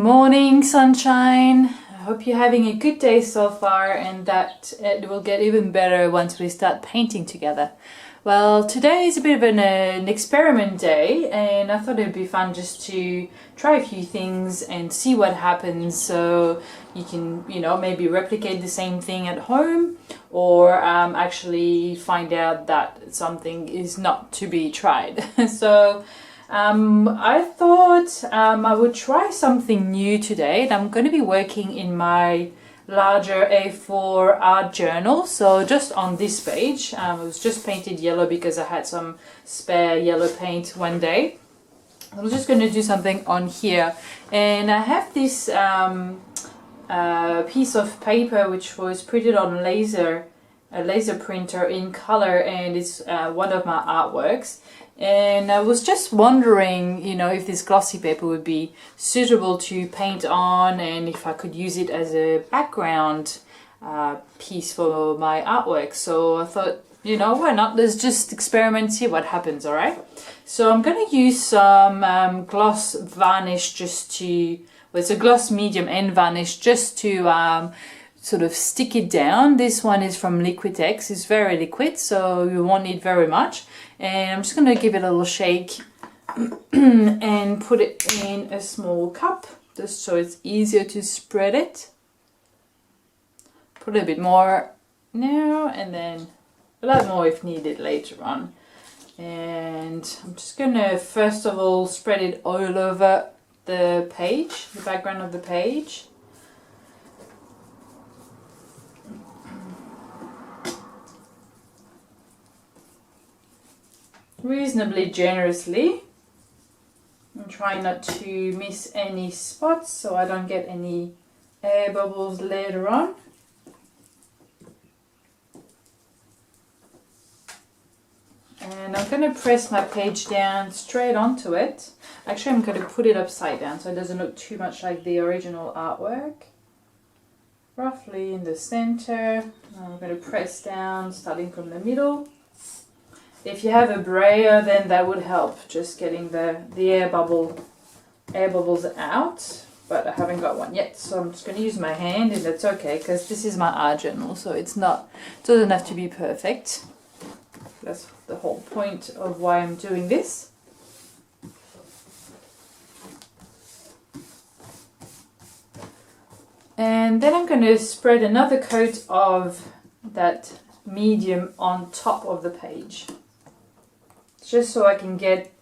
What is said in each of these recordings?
morning, sunshine. I hope you're having a good day so far and that it will get even better once we start painting together. Well, today is a bit of an experiment day and I thought it'd be fun just to try a few things and see what happens, so you can, maybe replicate the same thing at home or actually find out that something is not to be tried. So I thought I would try something new today, and I'm going to be working in my larger A4 art journal. So just on this page, it was just painted yellow because I had some spare yellow paint one day. I'm just going to do something on here, and I have this piece of paper which was printed on a laser printer in color, and it's one of my artworks. And I was just wondering, if this glossy paper would be suitable to paint on and if I could use it as a background piece for my artwork. So I thought, why not? Let's just experiment, see what happens, alright? So I'm going to use some gloss varnish it's a gloss medium and varnish just to sort of stick it down. This one is from Liquitex. It's very liquid, so you won't need very much. And I'm just going to give it a little shake and put it in a small cup just so it's easier to spread it. Put a bit more now and then a lot more if needed later on. And I'm just going to first of all spread it all over the page, the background of the page. Reasonably generously. I'm trying not to miss any spots so I don't get any air bubbles later on. And I'm going to press my page down straight onto it. Actually, I'm going to put it upside down so it doesn't look too much like the original artwork. Roughly in the center. I'm going to press down starting from the middle. If you have a brayer, then that would help, just getting the air bubbles out. But I haven't got one yet, so I'm just going to use my hand, and that's okay because this is my art journal, so it doesn't have to be perfect. That's the whole point of why I'm doing this. And then I'm going to spread another coat of that medium on top of the page, just so I can get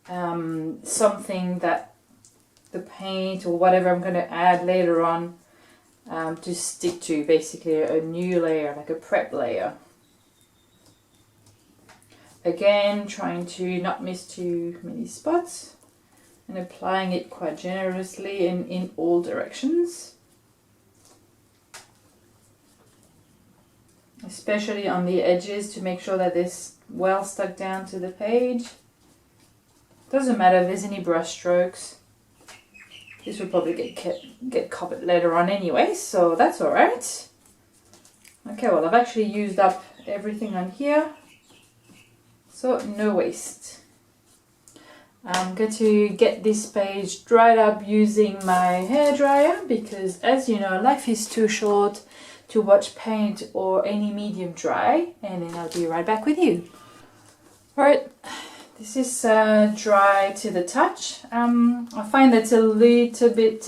something that the paint or whatever I'm going to add later on to stick to, basically a new layer, like a prep layer. Again, trying to not miss too many spots and applying it quite generously in all directions. Especially on the edges to make sure that it's well stuck down to the page. Doesn't matter if there's any brush strokes. This will probably get covered later on anyway, so that's alright. Okay, well, I've actually used up everything on here, so no waste. I'm going to get this page dried up using my hairdryer because, as you know, life is too short to watch paint or any medium dry, and then I'll be right back with you. Alright, this is dry to the touch. I find that's a little bit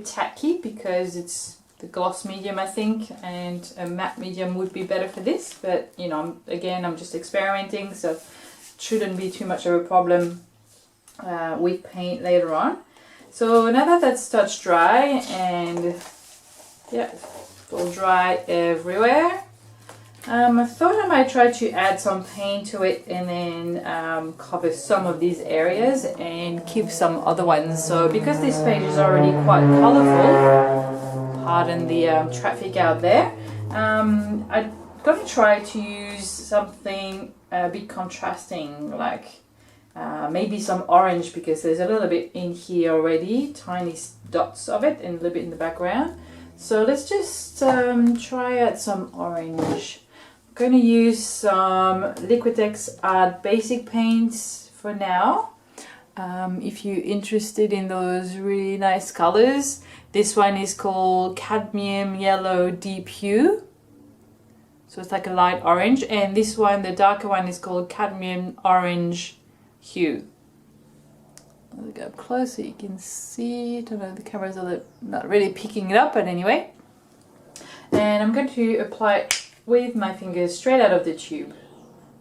tacky because it's the gloss medium, I think, and a matte medium would be better for this, but again, I'm just experimenting, so it shouldn't be too much of a problem with paint later on. So now that that's touch dry, and yeah, it's all dry everywhere. I thought I might try to add some paint to it and then cover some of these areas and keep some other ones. So because this page is already quite colorful, pardon the traffic out there, I'm going to try to use something a bit contrasting, like maybe some orange, because there's a little bit in here already, tiny dots of it, and a little bit in the background. So let's just try out some orange. I'm going to use some Liquitex Art Basic paints for now. If you're interested in those really nice colors, this one is called Cadmium Yellow Deep Hue. So it's like a light orange, and this one, the darker one, is called Cadmium Orange Hue. I'll go up close so you can see. I don't know, the camera's not really picking it up, but anyway. And I'm going to apply it with my fingers straight out of the tube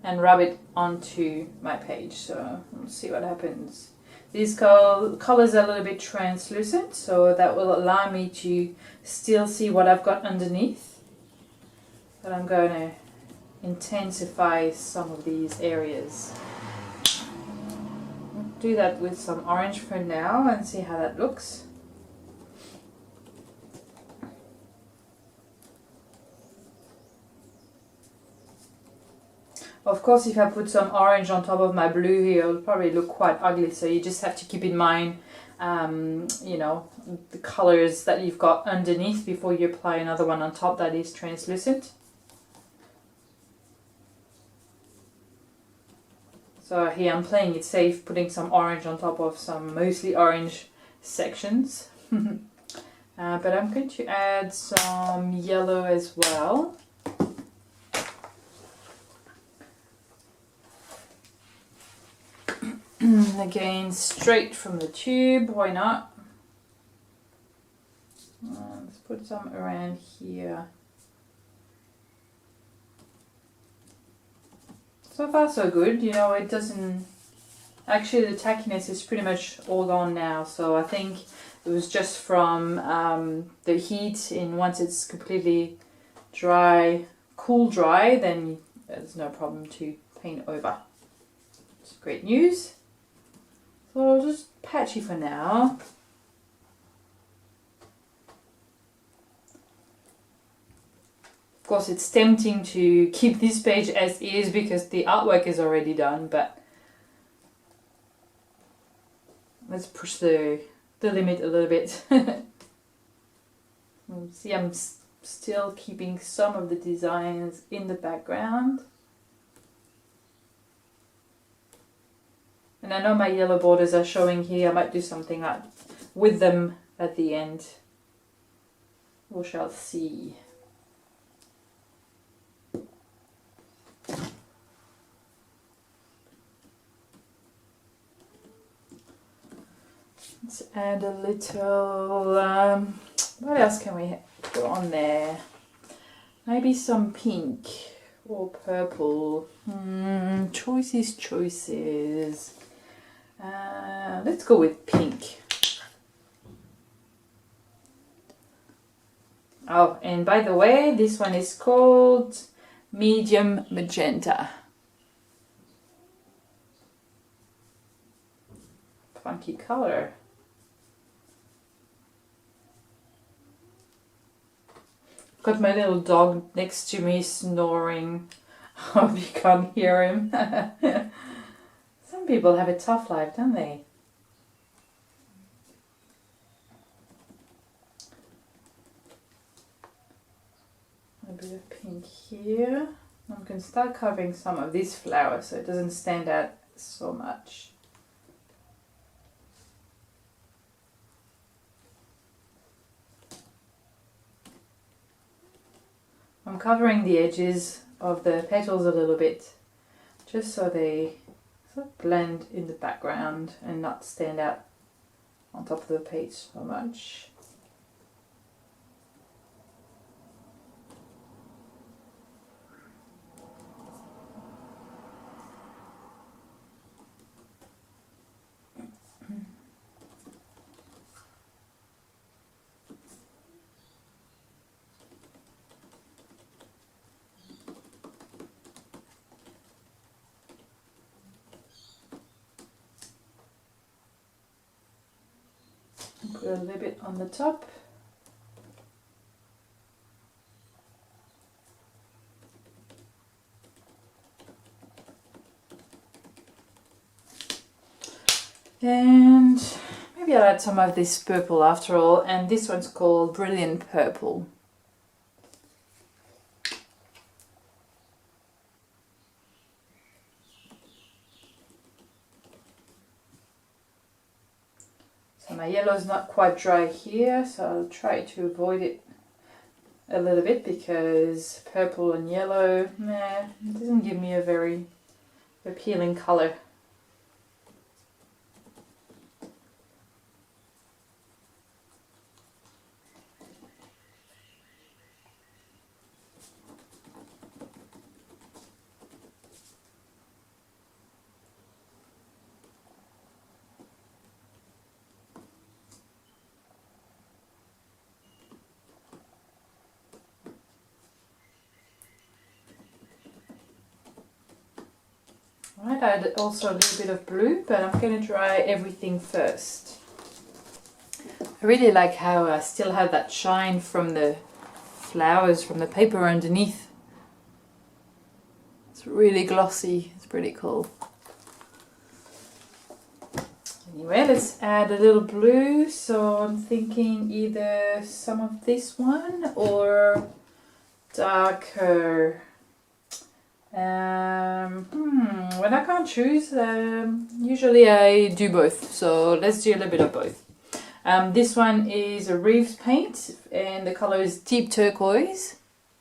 and rub it onto my page. So let's see what happens. These colors are a little bit translucent, so that will allow me to still see what I've got underneath. But I'm going to intensify some of these areas. I'll do that with some orange for now and see how that looks. Of course, if I put some orange on top of my blue here, it'll probably look quite ugly, so you just have to keep in mind you know, the colors that you've got underneath before you apply another one on top that is translucent. So here I'm playing it safe, putting some orange on top of some mostly orange sections. But I'm going to add some yellow as well. Again, straight from the tube, why not? Let's put some around here. So far so good, you know, it doesn't... Actually the tackiness is pretty much all gone now, so I think it was just from the heat, and once it's completely dry, cool dry, then there's no problem to paint over. It's great news. So I'll just patchy for now. Of course, it's tempting to keep this page as is because the artwork is already done, but let's push the limit a little bit. See, I'm still keeping some of the designs in the background. And I know my yellow borders are showing here. I might do something like with them at the end. We shall see. Let's add a little, what else can we put on there? Maybe some pink or purple. Choices. Let's go with pink. Oh, and by the way, this one is called Medium Magenta. Funky color. Got my little dog next to me snoring. I hope you can't hear him. Some people have a tough life, don't they? A bit of pink here. I'm going to start covering some of these flowers so it doesn't stand out so much. I'm covering the edges of the petals a little bit, just so they sort of blend in the background and not stand out on top of the page so much. Put a little bit on the top. And maybe I'll add some of this purple after all, and this one's called Brilliant Purple. So my yellow is not quite dry here, so I'll try to avoid it a little bit because purple and yellow, it doesn't give me a very appealing colour. Right, I added also a little bit of blue, but I'm going to dry everything first. I really like how I still have that shine from the flowers, from the paper underneath. It's really glossy, it's pretty cool. Anyway, let's add a little blue, so I'm thinking either some of this one or darker. When I can't choose, usually I do both, so let's do a little bit of both. This one is a Reeves paint and the color is deep turquoise.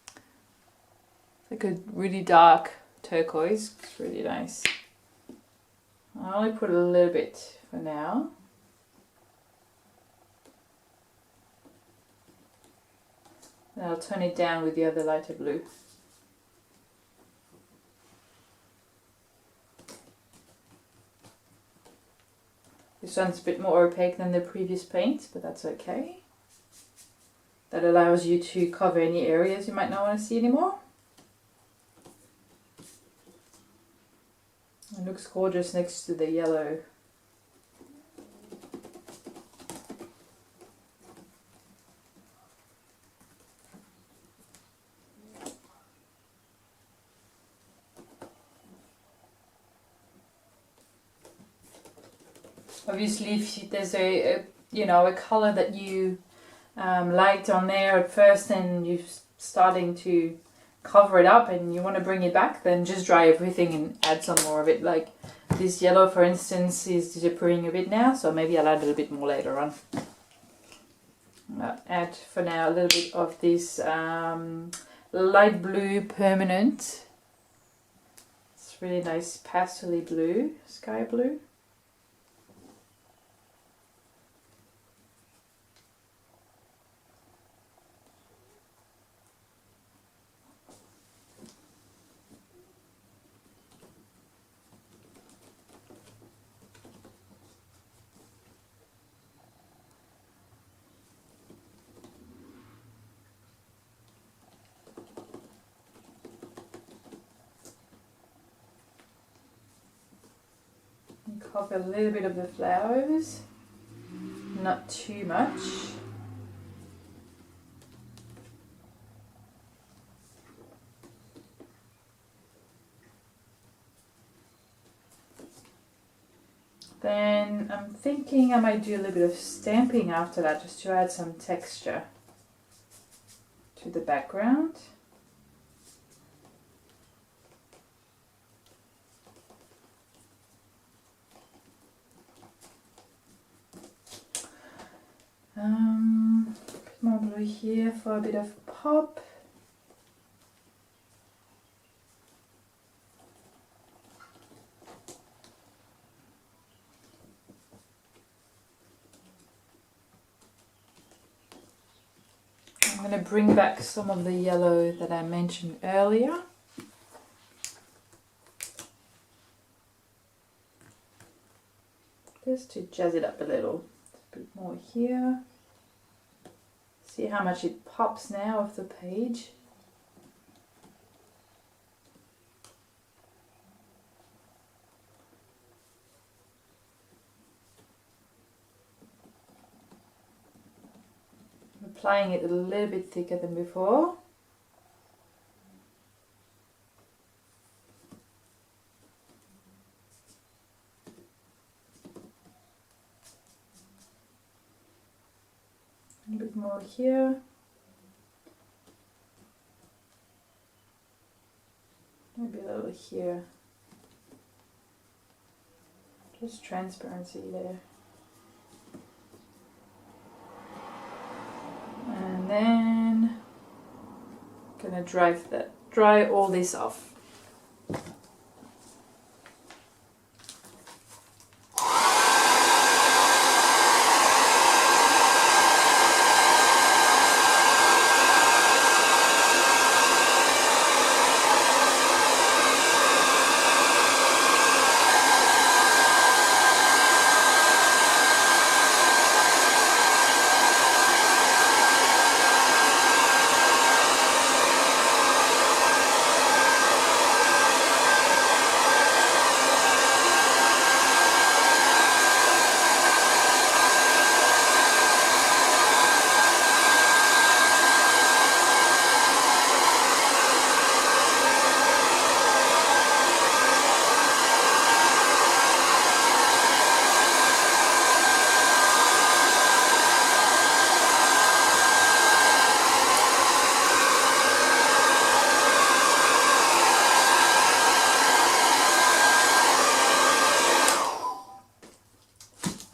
It's like a really dark turquoise, it's really nice. I'll only put a little bit for now. And I'll turn it down with the other lighter blue. This one's a bit more opaque than the previous paint, but that's okay. That allows you to cover any areas you might not want to see anymore. It looks gorgeous next to the yellow. Obviously, if there's a color that you liked on there at first and you're starting to cover it up and you want to bring it back, then just dry everything and add some more of it. Like this yellow, for instance, is disappearing a bit now, so maybe I'll add a little bit more later on. I'll add for now a little bit of this light blue permanent. It's really nice pastel-y blue, sky blue. Cover a little bit of the flowers, not too much. Then I'm thinking I might do a little bit of stamping after that, just to add some texture to the background. A bit more blue here for a bit of pop. I'm going to bring back some of the yellow that I mentioned earlier. Just to jazz it up a little. A bit more here. See how much it pops now off the page. I'm applying it a little bit thicker than before. A bit more here. Maybe a little here. Just transparency there. And then gonna dry all this off.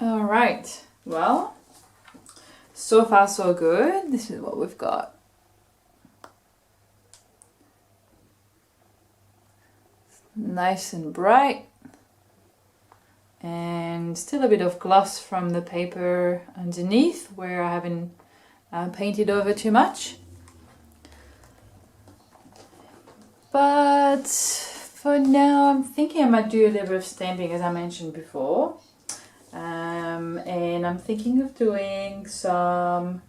Alright, well, so far so good. This is what we've got. Nice and bright. And still a bit of gloss from the paper underneath where I haven't painted over too much. But for now I'm thinking I might do a little bit of stamping, as I mentioned before. And I'm thinking of doing something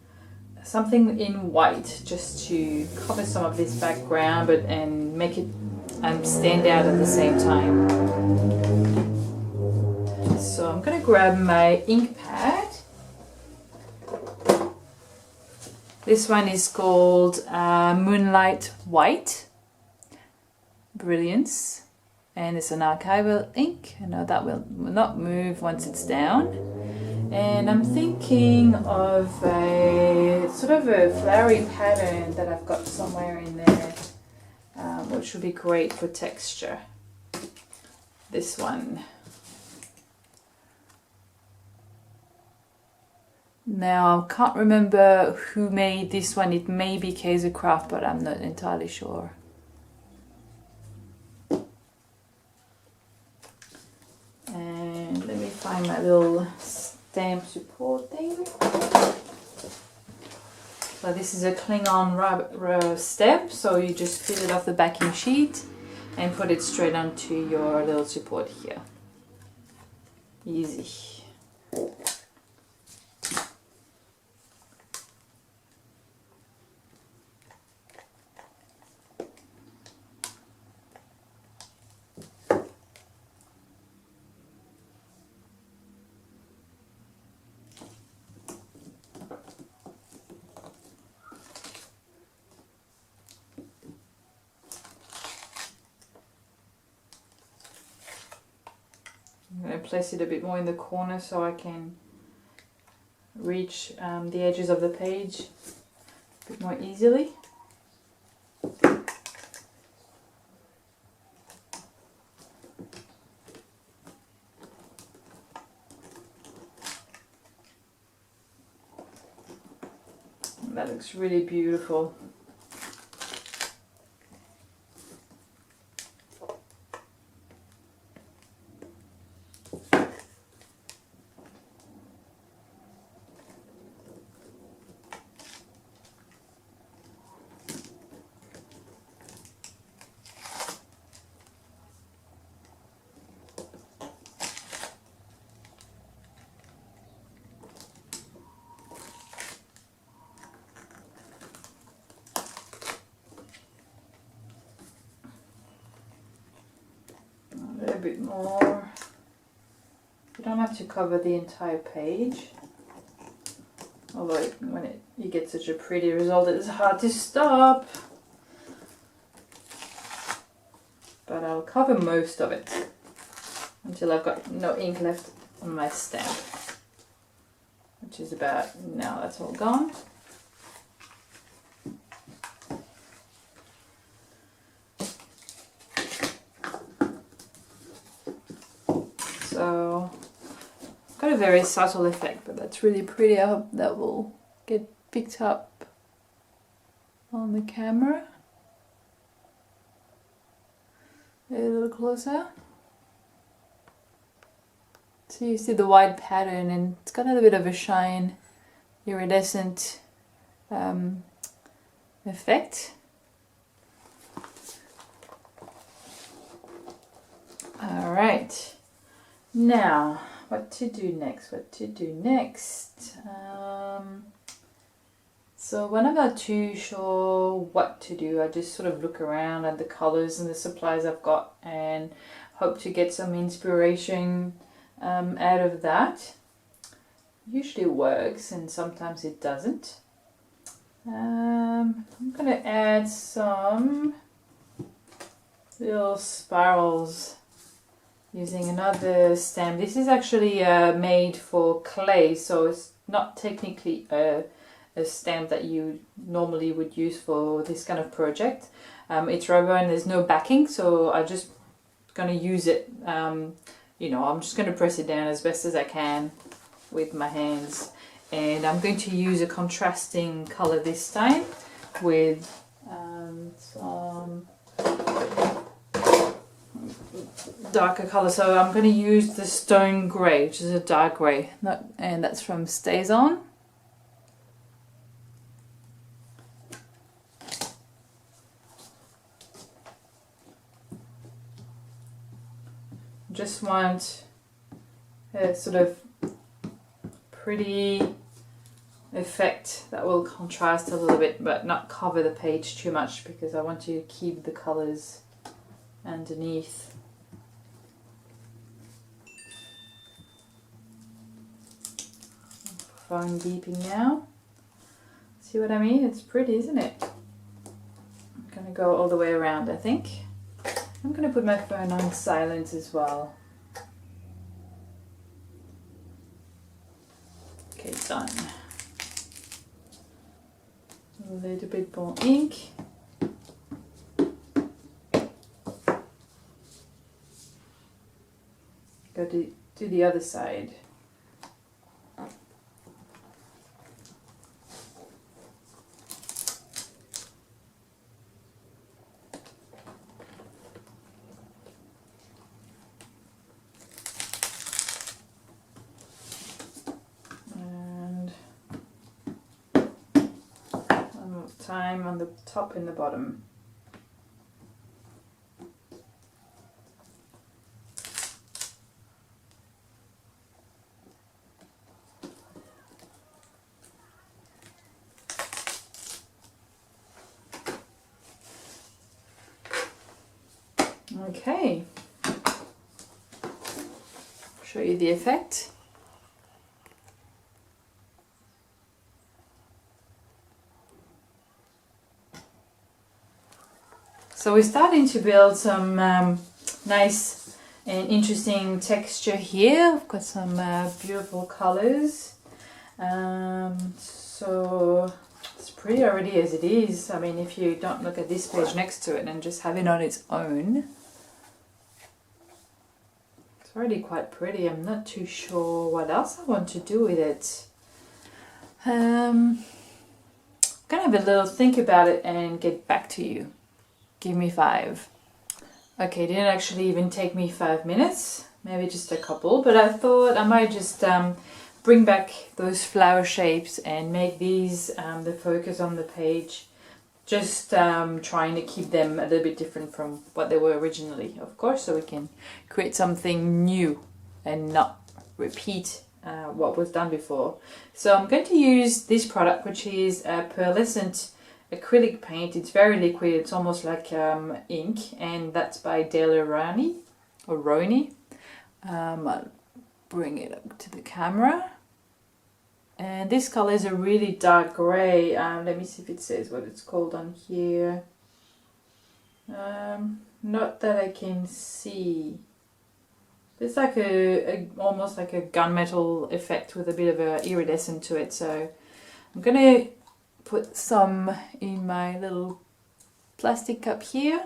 in white just to cover some of this background and make it stand out at the same time. So I'm going to grab my ink pad. This one is called Moonlight White Brilliance. And it's an archival ink. I know that will not move once it's down. And I'm thinking of a sort of a flowery pattern that I've got somewhere in there, which would be great for texture. This one. Now, I can't remember who made this one. It may be Kaiser Craft, but I'm not entirely sure. And let me find my little stamp support thing. So this is a Klingon rubber stamp, so you just fill it off the backing sheet and put it straight onto your little support here. Easy. I'm going to place it a bit more in the corner so I can reach the edges of the page a bit more easily. That looks really beautiful. A bit more. You don't have to cover the entire page, although when you get such a pretty result it's hard to stop, but I'll cover most of it until I've got no ink left on my stamp, which is about now. That's all gone. So, got a very subtle effect, but that's really pretty. I hope that will get picked up on the camera. A little closer. So you see the white pattern, and it's got a little bit of a shine, iridescent effect. Alright, now what to do next? So when I'm not too sure what to do, I just sort of look around at the colors and the supplies I've got and hope to get some inspiration out of that. Usually it works and sometimes it doesn't. I'm going to add some little spirals using another stamp. This is actually made for clay, so it's not technically a stamp that you normally would use for this kind of project. It's rubber and there's no backing, so I'm just going to use it. You know, I'm just going to press it down as best as I can with my hands, and I'm going to use a contrasting color this time with some darker color. So I'm going to use the Stone Grey, which is a dark grey, and that's from StazOn. Just want a sort of pretty effect that will contrast a little bit but not cover the page too much, because I want to keep the colors underneath. Phone beeping now. See what I mean? It's pretty, isn't it? I'm going to go all the way around, I think. I'm going to put my phone on silent as well. Okay, done. A little bit more ink. Go to the other side. Time on the top and the bottom. Okay, show you the effect. So we're starting to build some nice and interesting texture here. I've got some beautiful colors. So it's pretty already as it is. I mean, if you don't look at this page next to it and just have it on its own, it's already quite pretty. I'm not too sure what else I want to do with it. I'm gonna have a little think about it and get back to you. Give me 5. Okay, it didn't actually even take me 5 minutes, maybe just a couple, but I thought I might just bring back those flower shapes and make these the focus on the page. Just trying to keep them a little bit different from what they were originally, of course, so we can create something new and not repeat what was done before. So I'm going to use this product, which is a pearlescent acrylic paint. It's very liquid, it's almost like ink, and that's by Daler Rowney, or Roney. I'll bring it up to the camera. And this color is a really dark grey. Let me see if it says what it's called on here. Not that I can see. It's like almost like a gunmetal effect with a bit of a iridescent to it. So I'm gonna put some in my little plastic cup here,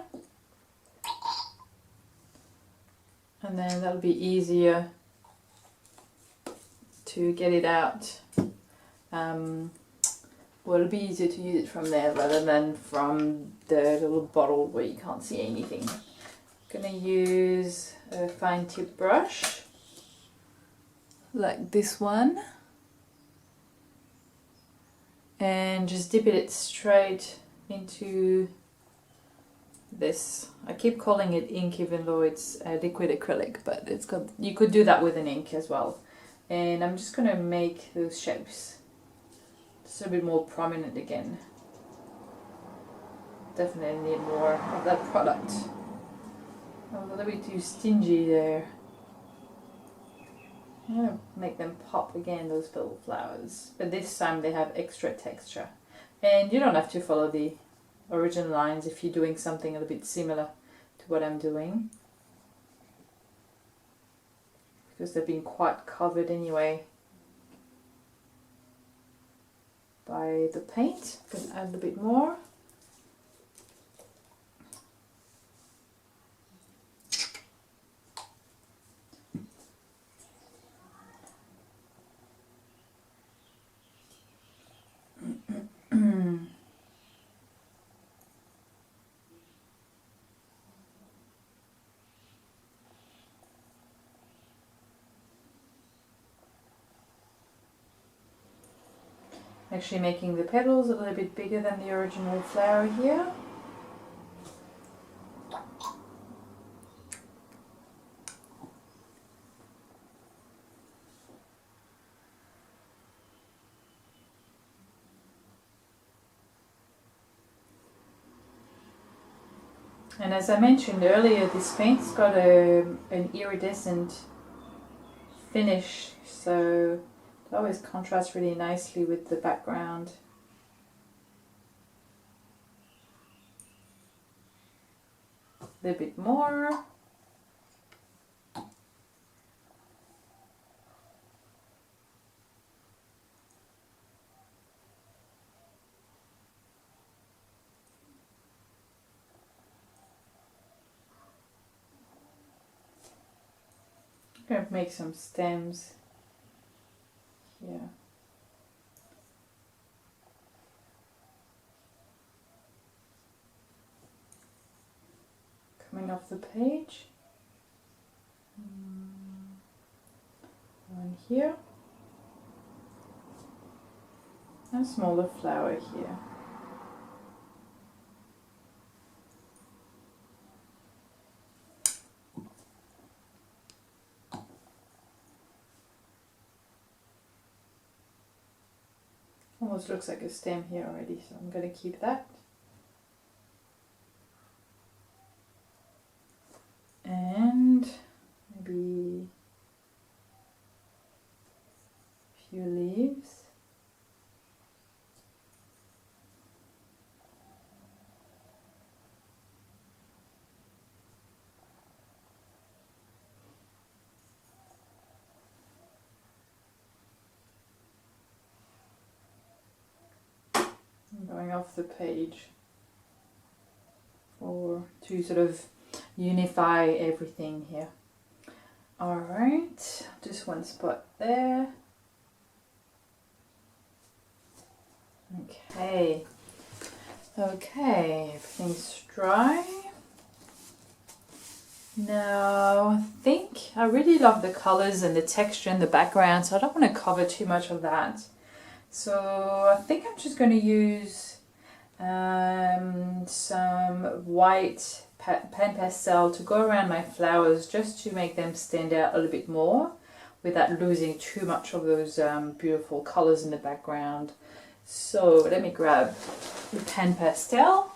and then that'll be easier to get it out. Well, it'll be easier to use it from there rather than from the little bottle where you can't see anything. Gonna use a fine tip brush like this one and just dip it straight into this. I keep calling it ink even though it's a liquid acrylic, but it's got, you could do that with an ink as well. And I'm just gonna make those shapes just a bit more prominent again. Definitely need more of that product. I'm a little bit too stingy there. I'm gonna make them pop again, those little flowers, but this time they have extra texture. And you don't have to follow the original lines if you're doing something a little bit similar to what I'm doing, because they've been quite covered anyway by the paint. I'm gonna add a bit more. Actually making the petals a little bit bigger than the original flower here. And as I mentioned earlier, this paint's got an iridescent finish, so it always contrasts really nicely with the background. A little bit more. I'm going to make some stems here. Coming off the page. One here. And a smaller flower here. Almost looks like a stem here already, so I'm going to keep that. And maybe a few leaves. Going off the page to sort of unify everything here. Alright, just one spot there. Okay, everything's dry. Now I think I really love the colors and the texture in the background, so I don't want to cover too much of that. So I think I'm just going to use some white pan pastel to go around my flowers, just to make them stand out a little bit more without losing too much of those beautiful colors in the background. So let me grab the pan pastel.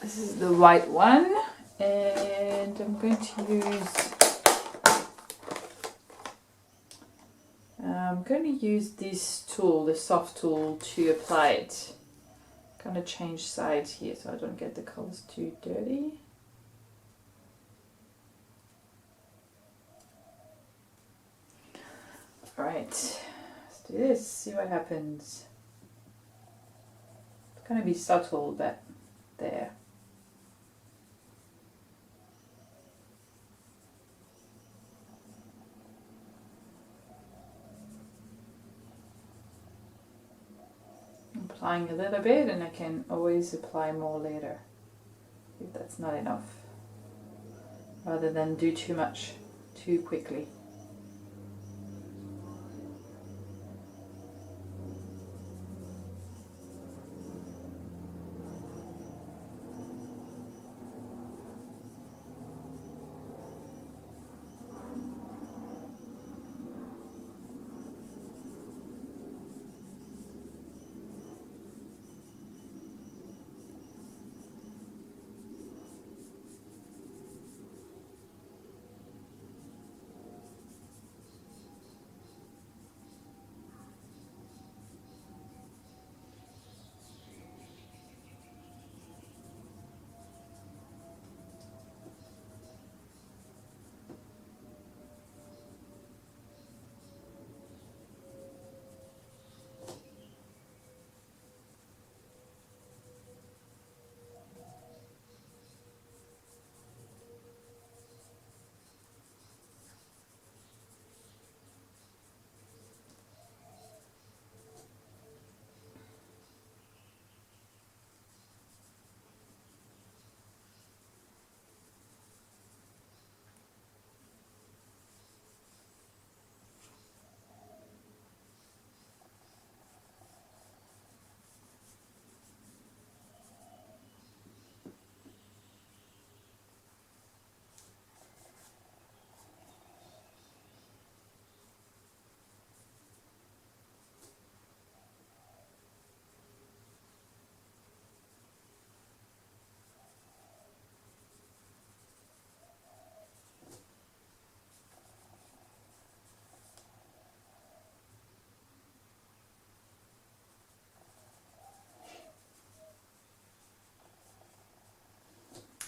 This is the white one, and I'm going to use this tool, the soft tool, to apply it. I'm going to change sides here so I don't get the colors too dirty. Alright, let's do this, see what happens. It's going to be subtle, but there. applying a little bit, and I can always apply more later if that's not enough, rather than do too much too quickly.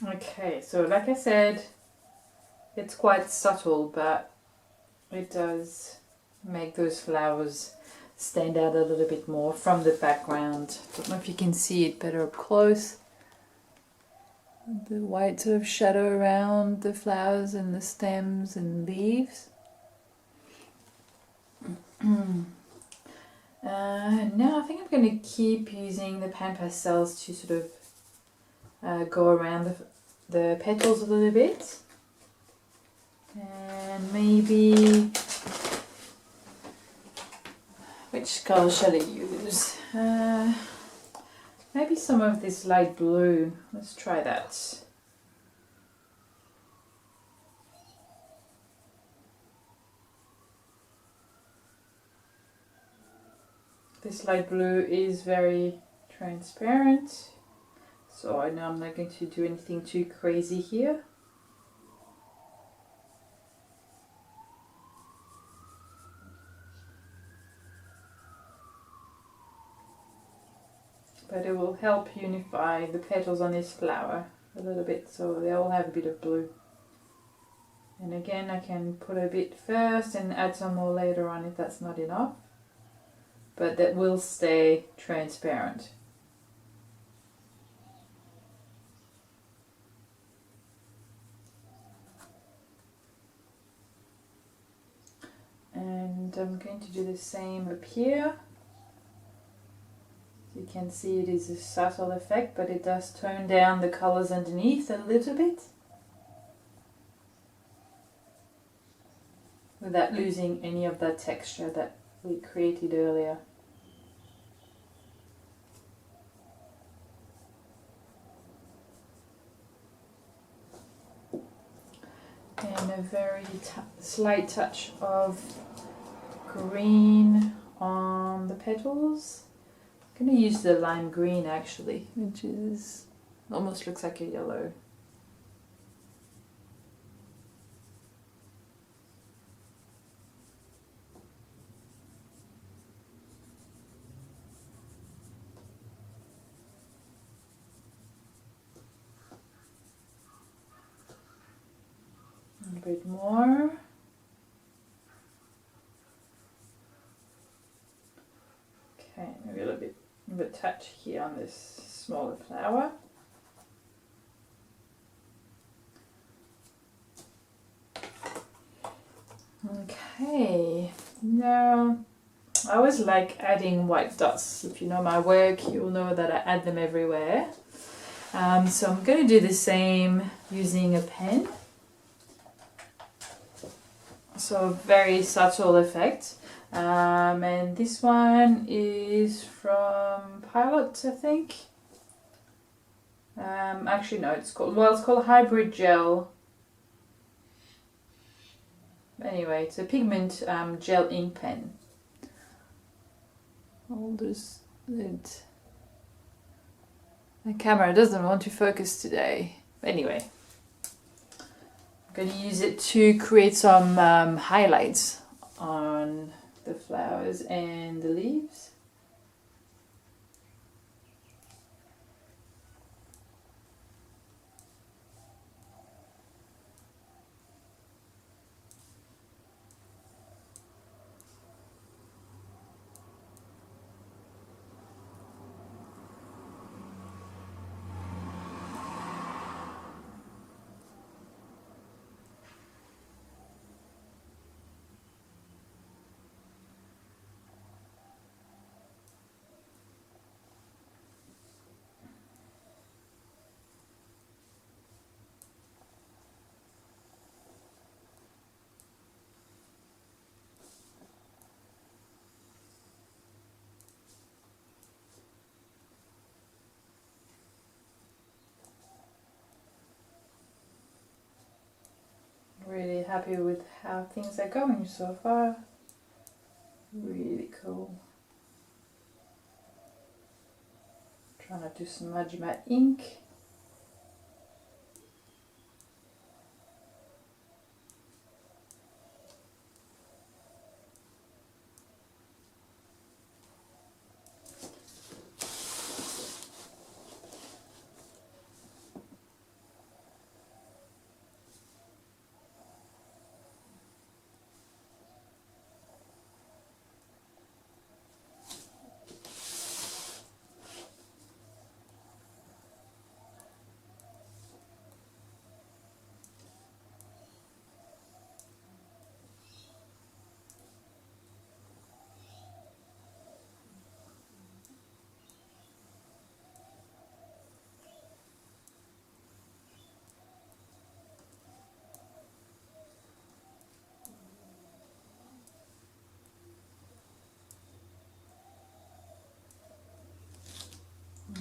Okay, so like I said, it's quite subtle, but it does make those flowers stand out a little bit more from the background. I don't know if you can see it better up close. The white sort of shadow around the flowers and the stems and leaves. Now I think I'm going to keep using the pan pastels to sort of go around the petals a little bit. And maybe, which color shall I use? Maybe some of this light blue. Let's try that. This light blue is very transparent, so I know I'm not going to do anything too crazy here. But it will help unify the petals on this flower a little bit, so they all have a bit of blue. And again, I can put a bit first and add some more later on if that's not enough. But that will stay transparent. And I'm going to do the same up here. You can see it is a subtle effect, but it does tone down the colors underneath a little bit without losing any of that texture that we created earlier. And a very slight touch of green on the petals. I'm going to use the lime green actually, which is almost looks like a yellow. A bit more. Okay, maybe a little bit of a touch here on this smaller flower. Okay, now I always like adding white dots. If you know my work, you'll know that I add them everywhere. So I'm going to do the same using a pen. So very subtle effect. And this one is from Pilot, I think. Actually no, it's called Hybrid Gel. Anyway, it's a pigment gel ink pen. The camera doesn't want to focus today. Anyway, I'm going to use it to create some highlights on the flowers and the leaves. Really happy with how things are going so far. Really cool. Trying not to smudge my ink.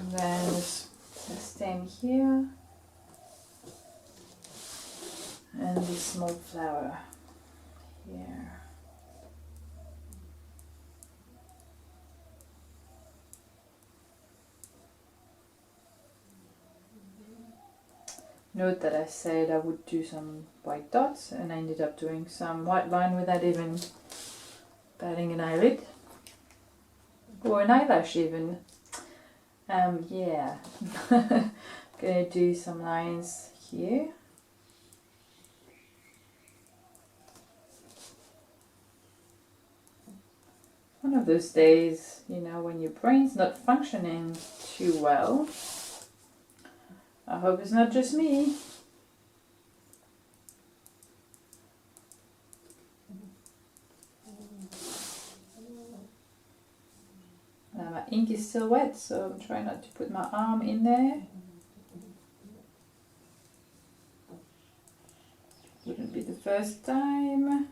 And then the stem here, and this small flower here. Note that I said I would do some white dots, and I ended up doing some white line without even batting an eyelid or an eyelash even. Yeah, gonna do some lines here. One of those days, you know, when your brain's not functioning too well. I hope it's not just me. My ink is still wet, so I'm trying not to put my arm in there. Wouldn't be the first time.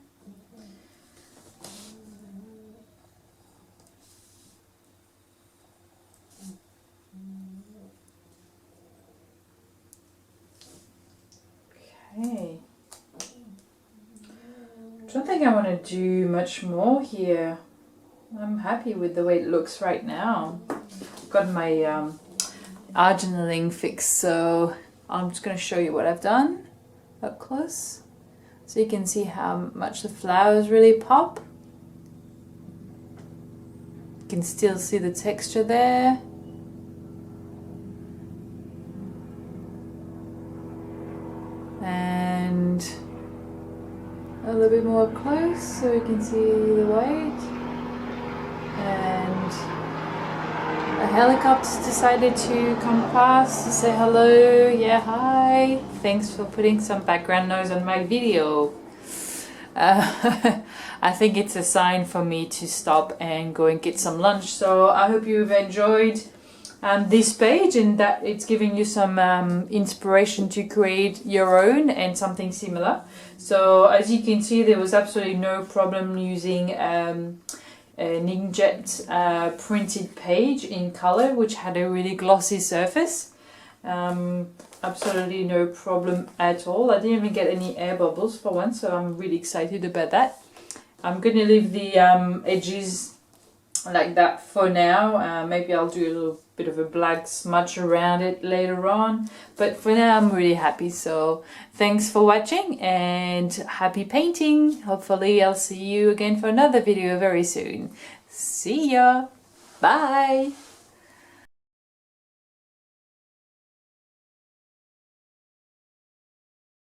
Okay. I don't think I want to do much more here. I'm happy with the way it looks right now. I've got my arginalling fixed, so I'm just going to show you what I've done up close. So you can see how much the flowers really pop. You can still see the texture there. And a little bit more up close so you can see the white. And a helicopter decided to come past to say hello. Yeah, hi. Thanks for putting some background noise on my video. I think it's a sign for me to stop and go and get some lunch. So I hope you've enjoyed this page and that it's giving you some inspiration to create your own and something similar. So as you can see, there was absolutely no problem using an inkjet printed page in color, which had a really glossy surface. Absolutely no problem at all. I didn't even get any air bubbles for once, so I'm really excited about that. I'm going to leave the edges like that for now. Maybe I'll do a little bit of a black smudge around it later on, but for now I'm really happy. So thanks for watching and happy painting. Hopefully I'll see you again for another video very soon. See ya. Bye.